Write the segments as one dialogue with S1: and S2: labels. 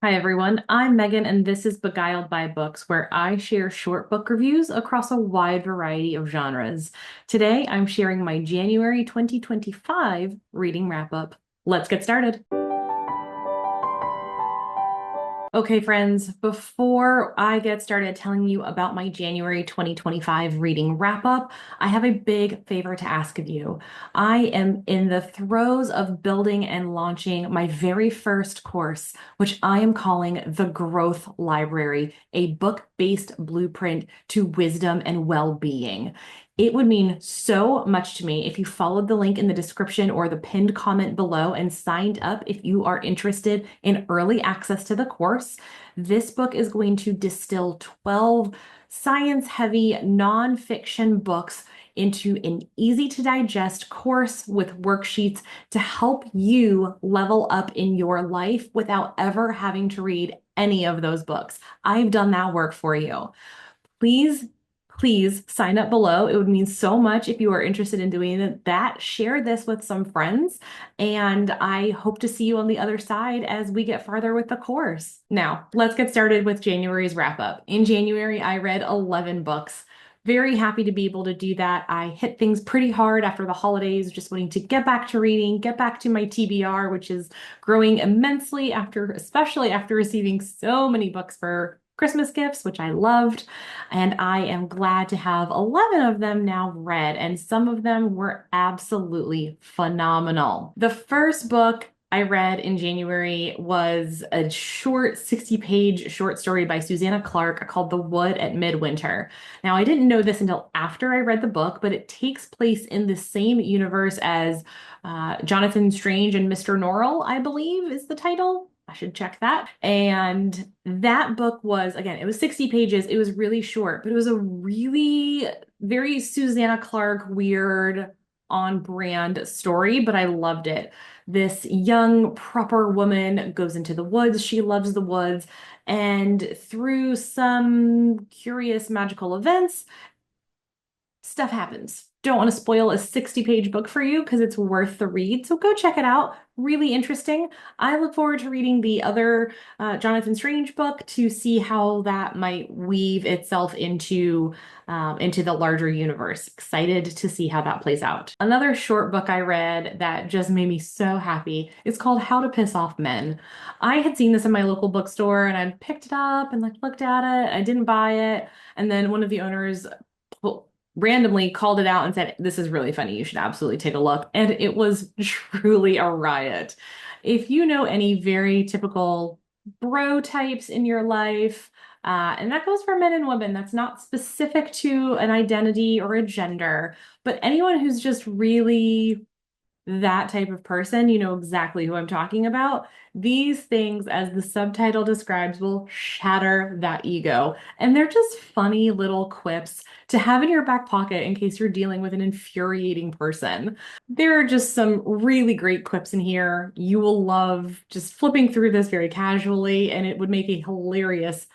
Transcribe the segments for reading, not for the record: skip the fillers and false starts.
S1: Hi everyone, I'm Megan and this is Beguiled by Books, where I share short book reviews across a wide variety of genres. Today I'm sharing my January 2025 reading wrap up. Let's get started. Okay, friends, before I get started telling you about my January 2025 reading wrap up, I have a big favor to ask of you. I am in the throes of building and launching my very first course, which I am calling the Growth Library, a book-based blueprint to wisdom and well-being. It would mean so much to me if you followed the link in the description or the pinned comment below and signed up if you are interested in early access to the course. This book is going to distill 12 science-heavy nonfiction books into an easy to digest course with worksheets to help you level up in your life without ever having to read any of those books. I've done that work for you. Please, please sign up below. It would mean so much if you are interested in doing that. Share this with some friends, and I hope to see you on the other side as we get farther with the course. Now, let's get started with January's wrap up. In January, I read 11 books. Very happy to be able to do that. I hit things pretty hard after the holidays, just wanting to get back to reading, get back to my TBR, which is growing immensely especially after receiving so many books for Christmas gifts, which I loved. And I am glad to have 11 of them now read, and some of them were absolutely phenomenal. The first book I read in January was a short 60-page short story by Susanna Clark called The Wood at Midwinter. Now, I didn't know this until after I read the book, but it takes place in the same universe as Jonathan Strange and Mr. Norrell, I believe is the title. I should check that. And that book was, again, it was 60 pages. It was really short, but it was a really very Susanna Clark, weird, on brand story, but I loved it. This young, proper woman goes into the woods. She loves the woods. And through some curious magical events, stuff happens. Don't want to spoil a 60-page book for you because it's worth the read. So go check it out. Really interesting. I look forward to reading the other Jonathan Strange book to see how that might weave itself into the larger universe. Excited to see how that plays out. Another short book I read that just made me so happy. It's called How to Piss Off Men. I had seen this in my local bookstore and I picked it up and like looked at it. I didn't buy it. And then one of the owners randomly called it out and said, "This is really funny. You should absolutely take a look." And it was truly a riot. If you know any very typical bro types in your life, and that goes for men and women, that's not specific to an identity or a gender, but anyone who's just really that type of person, you know exactly who I'm talking about. These things, as the subtitle describes, will shatter that ego. And they're just funny little quips to have in your back pocket in case you're dealing with an infuriating person. There are just some really great quips in here. You will love just flipping through this very casually, and it would make a hilarious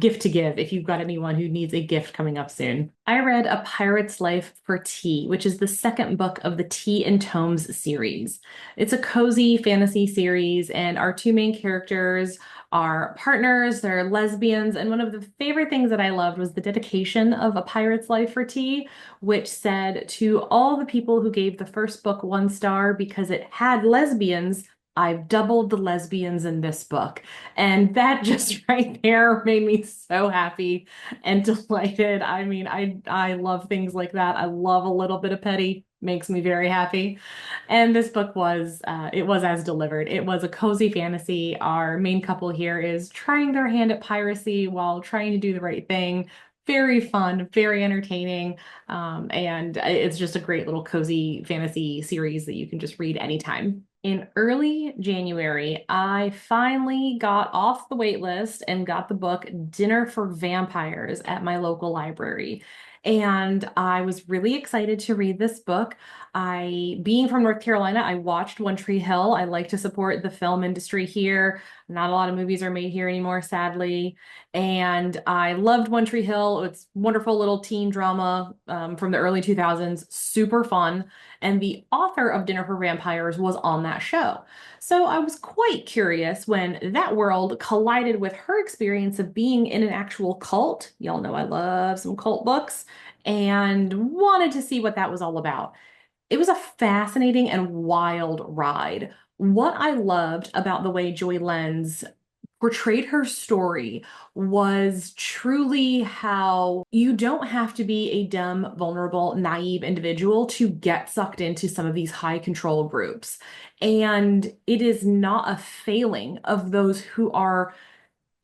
S1: gift to give if you've got anyone who needs a gift coming up soon. I read A Pirate's Life for Tea, which is the second book of the Tea and Tomes series. It's a cozy fantasy series, and our two main characters are partners, they're lesbians, and one of the favorite things that I loved was the dedication of A Pirate's Life for Tea, which said to all the people who gave the first book 1 star because it had lesbians, I've doubled the lesbians in this book. And that just right there made me so happy and delighted. I mean, I love things like that. I love a little bit of petty. Makes me very happy. And this book was it was as delivered. It was a cozy fantasy. Our main couple here is trying their hand at piracy while trying to do the right thing. Very fun, very entertaining. And it's just a great little cozy fantasy series that you can just read anytime. In early January, I finally got off the wait list and got the book Dinner for Vampires at my local library. And I was really excited to read this book. Being from North Carolina, I watched One Tree Hill. I like to support the film industry here. Not a lot of movies are made here anymore, sadly. And I loved One Tree Hill. It's wonderful little teen drama from the early 2000s, super fun. And the author of Dinner for Vampires was on that show. So I was quite curious when that world collided with her experience of being in an actual cult. Y'all know I love some cult books and wanted to see what that was all about. It was a fascinating and wild ride. What I loved about the way Joy Lenz portrayed her story was truly how you don't have to be a dumb, vulnerable, naive individual to get sucked into some of these high control groups. And it is not a failing of those who are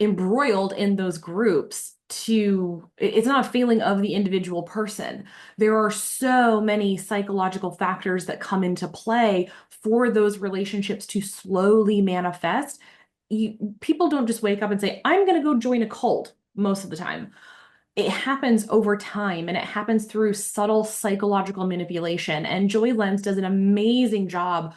S1: embroiled in those groups it's not a failing of the individual person. There are so many psychological factors that come into play for those relationships to slowly manifest. People don't just wake up and say, I'm going to go join a cult most of the time. It happens over time and it happens through subtle psychological manipulation. And Joy Lenz does an amazing job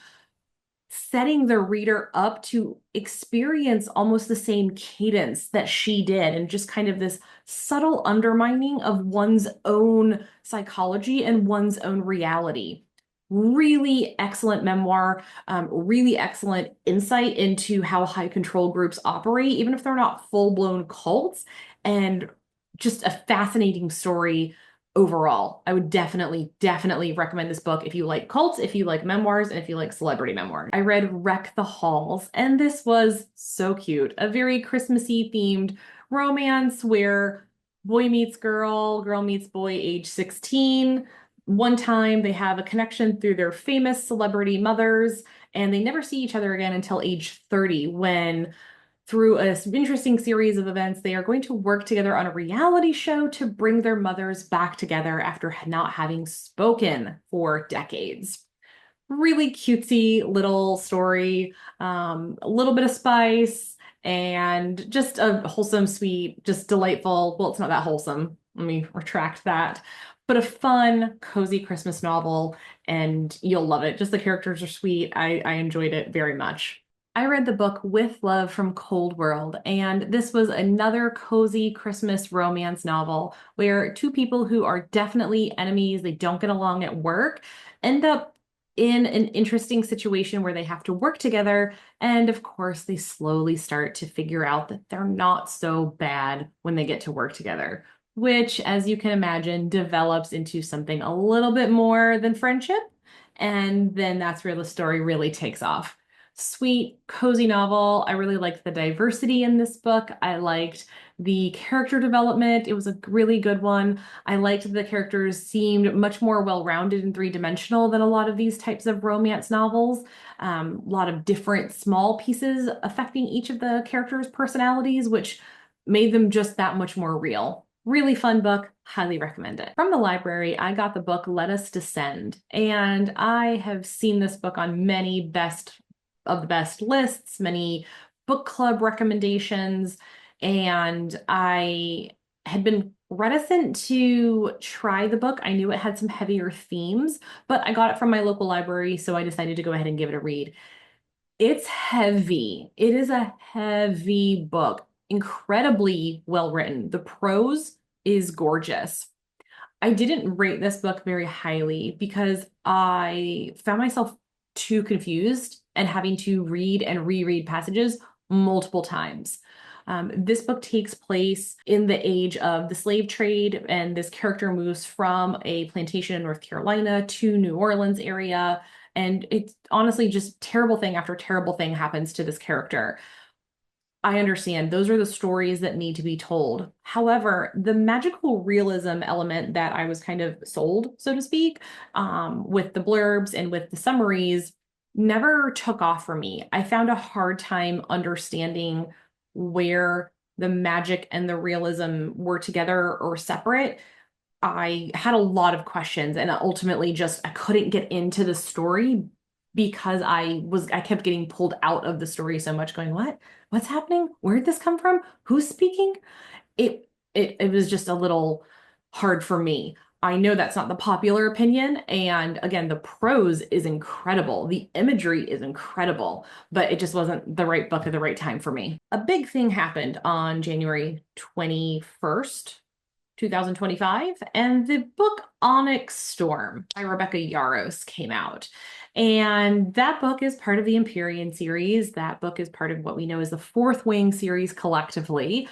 S1: setting the reader up to experience almost the same cadence that she did, and just kind of this subtle undermining of one's own psychology and one's own reality. Really excellent memoir, really excellent insight into how high control groups operate, even if they're not full-blown cults, and just a fascinating story overall. I would definitely recommend this book if you like cults, if you like memoirs, and if you like celebrity memoirs. I read Wreck the Halls, and this was so cute. A very Christmassy themed romance where boy meets girl, girl meets boy, age 16. One time they have a connection through their famous celebrity mothers, and they never see each other again until age 30 when through an interesting series of events, they are going to work together on a reality show to bring their mothers back together after not having spoken for decades. Really cutesy little story, a little bit of spice, and just a wholesome, sweet, just delightful. Well, it's not that wholesome. Let me retract that. But a fun, cozy Christmas novel, and you'll love it. Just the characters are sweet. I enjoyed it very much. I read the book With Love from Cold World, and this was another cozy Christmas romance novel where two people who are definitely enemies, they don't get along at work, end up in an interesting situation where they have to work together. And of course, they slowly start to figure out that they're not so bad when they get to work together, which, as you can imagine, develops into something a little bit more than friendship. And then that's where the story really takes off. Sweet, cozy novel. I really liked the diversity in this book. I liked the character development. It was a really good one. I liked the characters seemed much more well-rounded and three-dimensional than a lot of these types of romance novels. A lot of different small pieces affecting each of the characters' personalities, which made them just that much more real. Really fun book, highly recommend it. From the library, I got the book Let Us Descend, and I have seen this book on many best of the best lists, many book club recommendations, and I had been reticent to try the book. I knew it had some heavier themes, but I got it from my local library, so I decided to go ahead and give it a read. It's heavy. It is a heavy book, incredibly well written. The prose is gorgeous. I didn't rate this book very highly because I found myself too confused and having to read and reread passages multiple times. This book takes place in the age of the slave trade, and this character moves from a plantation in North Carolina to New Orleans area. And it's honestly just terrible thing after terrible thing happens to this character. I understand those are the stories that need to be told. However, the magical realism element that I was kind of sold, so to speak, with the blurbs and with the summaries never took off for me. I found a hard time understanding where the magic and the realism were together or separate. I had a lot of questions and ultimately just I couldn't get into the story because I kept getting pulled out of the story so much going, what? What's happening? Where did this come from? Who's speaking? It was just a little hard for me. I know that's not the popular opinion. And again, the prose is incredible. The imagery is incredible, but it just wasn't the right book at the right time for me. A big thing happened on January 21st, 2025, and the book Onyx Storm by Rebecca Yarros came out. And that book is part of the Empyrean series. That book is part of what we know as the Fourth Wing series collectively.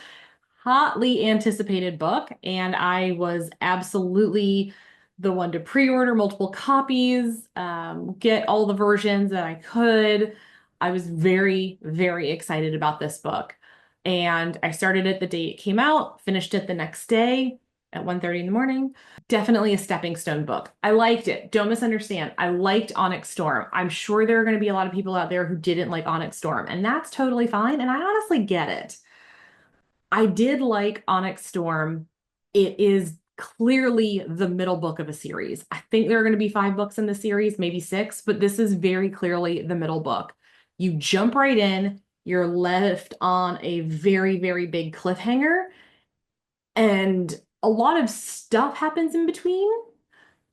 S1: Hotly anticipated book, and I was absolutely the one to pre-order multiple copies, get all the versions that I could. I was very, very excited about this book. And I started it the day it came out, finished it the next day at 1:30 in the morning. Definitely a stepping stone book. I liked it. Don't misunderstand. I liked Onyx Storm. I'm sure there are going to be a lot of people out there who didn't like Onyx Storm, and that's totally fine. And I honestly get it. I did like Onyx Storm. It is clearly the middle book of a series. I think there are going to be 5 books in the series, maybe 6, but this is very clearly the middle book. You jump right in, you're left on a very, very big cliffhanger, and a lot of stuff happens in between.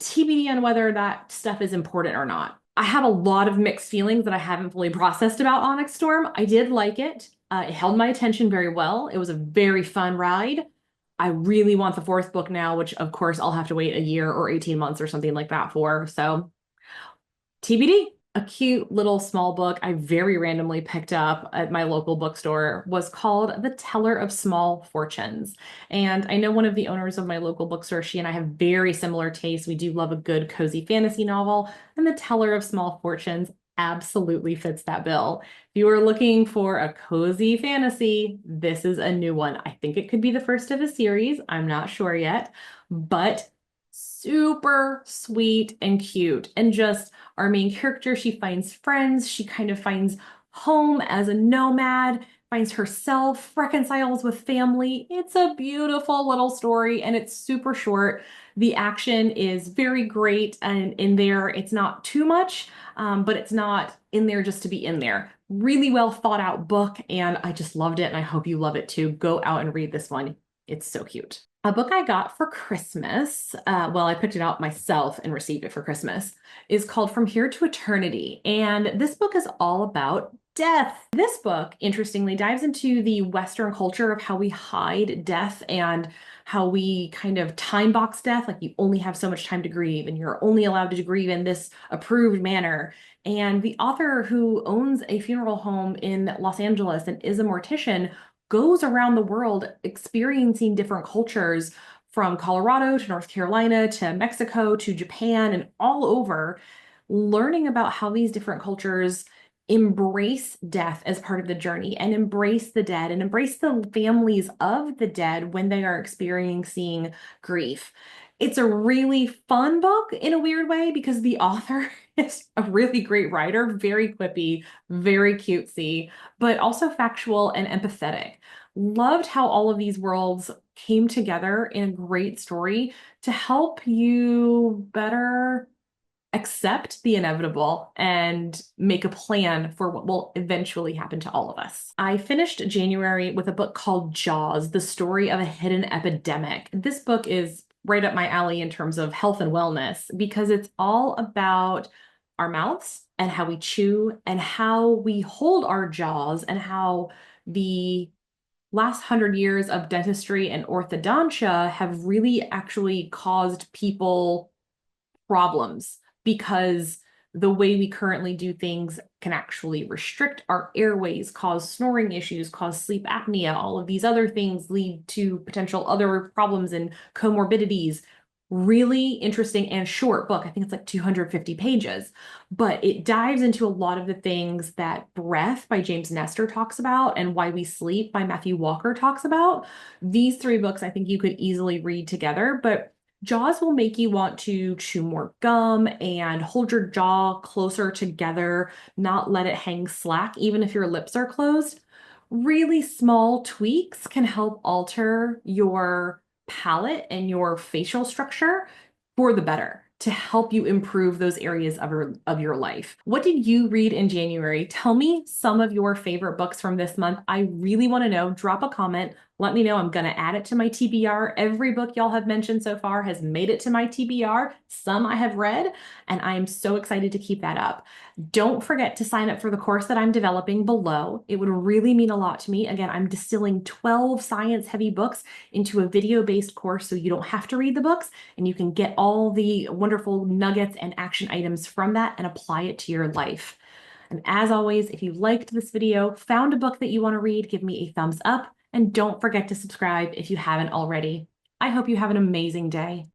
S1: TBD on whether that stuff is important or not. I have a lot of mixed feelings that I haven't fully processed about Onyx Storm. I did like it. It held my attention very well. It was a very fun ride. I really want the 4th book now, which of course I'll have to wait a year or 18 months or something like that for. So TBD. A cute little small book I very randomly picked up at my local bookstore was called The Teller of Small Fortunes. And I know one of the owners of my local bookstore, she and I have very similar tastes. We do love a good cozy fantasy novel, and The Teller of Small Fortunes absolutely fits that bill. If you are looking for a cozy fantasy, this is a new one. I think it could be the first of a series. I'm not sure yet, but super sweet and cute. And just our main character, she finds friends, she kind of finds home as a nomad, finds herself, reconciles with family. It's a beautiful little story and it's super short. The action is very great and in there, it's not too much, but it's not in there just to be in there. Really well thought out book, and I just loved it, and I hope you love it too. Go out and read this one. It's so cute. A book I got for Christmas, well, I picked it out myself and received it for Christmas, is called From Here to Eternity. And this book is all about death. This book, interestingly, dives into the Western culture of how we hide death and how we kind of time box death. Like you only have so much time to grieve and you're only allowed to grieve in this approved manner. And the author, who owns a funeral home in Los Angeles and is a mortician, goes around the world experiencing different cultures from Colorado to North Carolina to Mexico to Japan and all over, learning about how these different cultures embrace death as part of the journey and embrace the dead and embrace the families of the dead when they are experiencing grief. It's a really fun book in a weird way because the author is a really great writer, very quippy, very cutesy, but also factual and empathetic. Loved how all of these worlds came together in a great story to help you better accept the inevitable and make a plan for what will eventually happen to all of us. I finished January with a book called Jaws, The Story of a Hidden Epidemic. This book is right up my alley in terms of health and wellness because it's all about our mouths and how we chew and how we hold our jaws and how the last 100 years of dentistry and orthodontia have really actually caused people problems because the way we currently do things can actually restrict our airways, cause snoring issues, cause sleep apnea. All of these other things lead to potential other problems and comorbidities. Really interesting and short book. I think it's like 250 pages, but it dives into a lot of the things that Breath by James Nestor talks about and Why We Sleep by Matthew Walker talks about. These 3 books I think you could easily read together, but Jaws will make you want to chew more gum and hold your jaw closer together, not let it hang slack, even if your lips are closed. Really small tweaks can help alter your palate and your facial structure for the better to help you improve those areas of your life. What did you read in January? Tell me some of your favorite books from this month. I really want to know. Drop a comment, Let me know. I'm going to add it to my TBR. Every book y'all have mentioned so far has made it to my TBR. Some I have read, and I am so excited to keep that up. Don't forget to sign up for the course that I'm developing below. It would really mean a lot to me. Again, I'm distilling 12 science-heavy books into a video-based course so you don't have to read the books and you can get all the wonderful nuggets and action items from that and apply it to your life. And as always, if you liked this video, found a book that you want to read, give me a thumbs up, and don't forget to subscribe if you haven't already. I hope you have an amazing day.